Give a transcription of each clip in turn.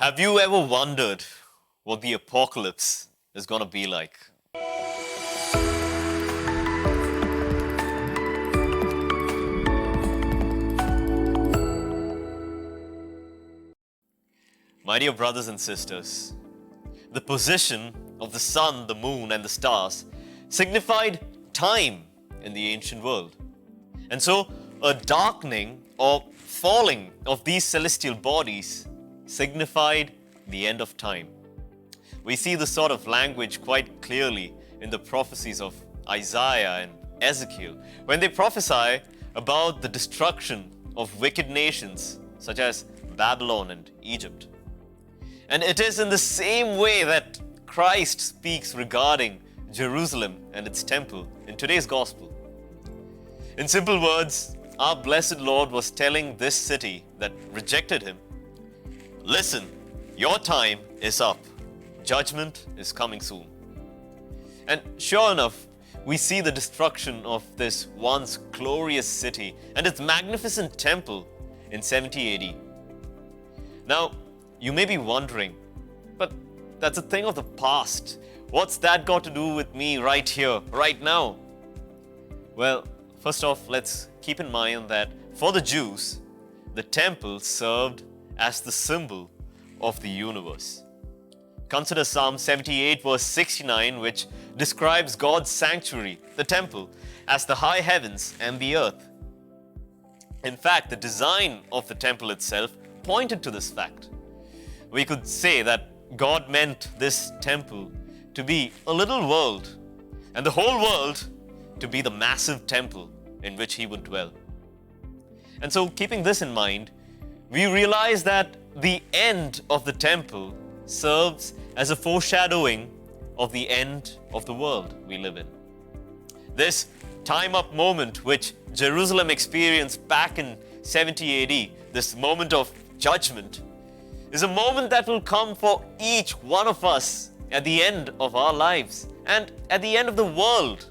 Have you ever wondered what the apocalypse is going to be like? My dear brothers and sisters, the position of the sun, the moon, and the stars signified time in the ancient world. And so, a darkening or falling of these celestial bodies signified the end of time. We see this sort of language quite clearly in the prophecies of Isaiah and Ezekiel, when they prophesy about the destruction of wicked nations such as Babylon and Egypt. And it is in the same way that Christ speaks regarding Jerusalem and its temple in today's gospel. In simple words, our blessed Lord was telling this city that rejected him, listen, your time is up. Judgment is coming soon. And sure enough, we see the destruction of this once glorious city and its magnificent temple in 70 AD. Now, you may be wondering, but that's a thing of the past. What's that got to do with me right here, right now? Well, first off, let's keep in mind that for the Jews, the temple served as the symbol of the universe. Consider Psalm 78 verse 69, which describes God's sanctuary, the temple, as the high heavens and the earth. In fact, the design of the temple itself pointed to this fact. We could say that God meant this temple to be a little world, and the whole world to be the massive temple in which He would dwell. And so, keeping this in mind, we realize that the end of the temple serves as a foreshadowing of the end of the world we live in. This time-up moment which Jerusalem experienced back in 70 AD, this moment of judgment, is a moment that will come for each one of us at the end of our lives and at the end of the world.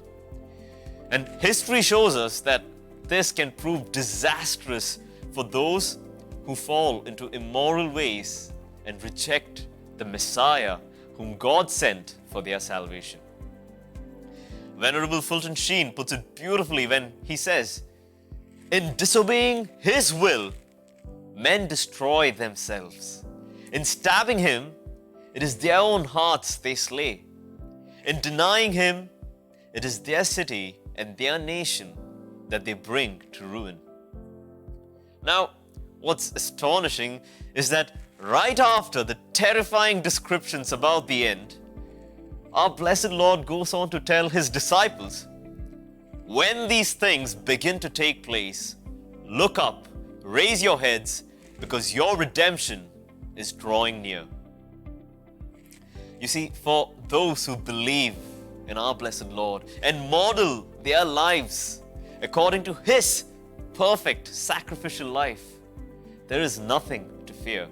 And history shows us that this can prove disastrous for those who fall into immoral ways and reject the Messiah whom God sent for their salvation. Venerable Fulton Sheen puts it beautifully when he says, in disobeying His will, men destroy themselves. In stabbing Him, it is their own hearts they slay. In denying Him, it is their city and their nation that they bring to ruin. Now, what's astonishing is that right after the terrifying descriptions about the end, our blessed Lord goes on to tell His disciples, when these things begin to take place, look up, raise your heads, because your redemption is drawing near. You see, for those who believe in our blessed Lord and model their lives according to His perfect sacrificial life, there is nothing to fear.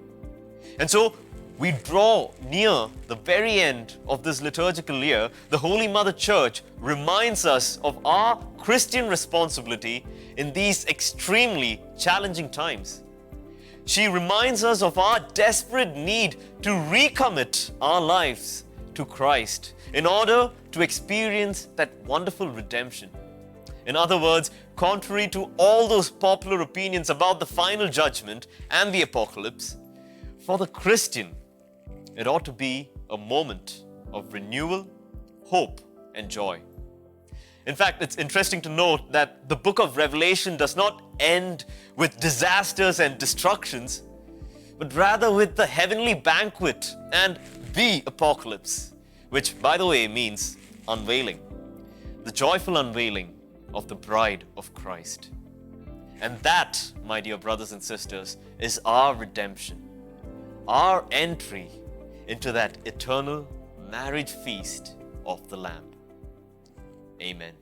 And so we draw near the very end of this liturgical year. The Holy Mother Church reminds us of our Christian responsibility in these extremely challenging times. She reminds us of our desperate need to recommit our lives to Christ in order to experience that wonderful redemption. In other words, contrary to all those popular opinions about the final judgment and the apocalypse, for the Christian, it ought to be a moment of renewal, hope, and joy. In fact, it's interesting to note that the book of Revelation does not end with disasters and destructions, but rather with the heavenly banquet and the apocalypse, which, by the way, means unveiling, the joyful unveiling of the bride of Christ. And that, my dear brothers and sisters, is our redemption, our entry into that eternal marriage feast of the Lamb. Amen.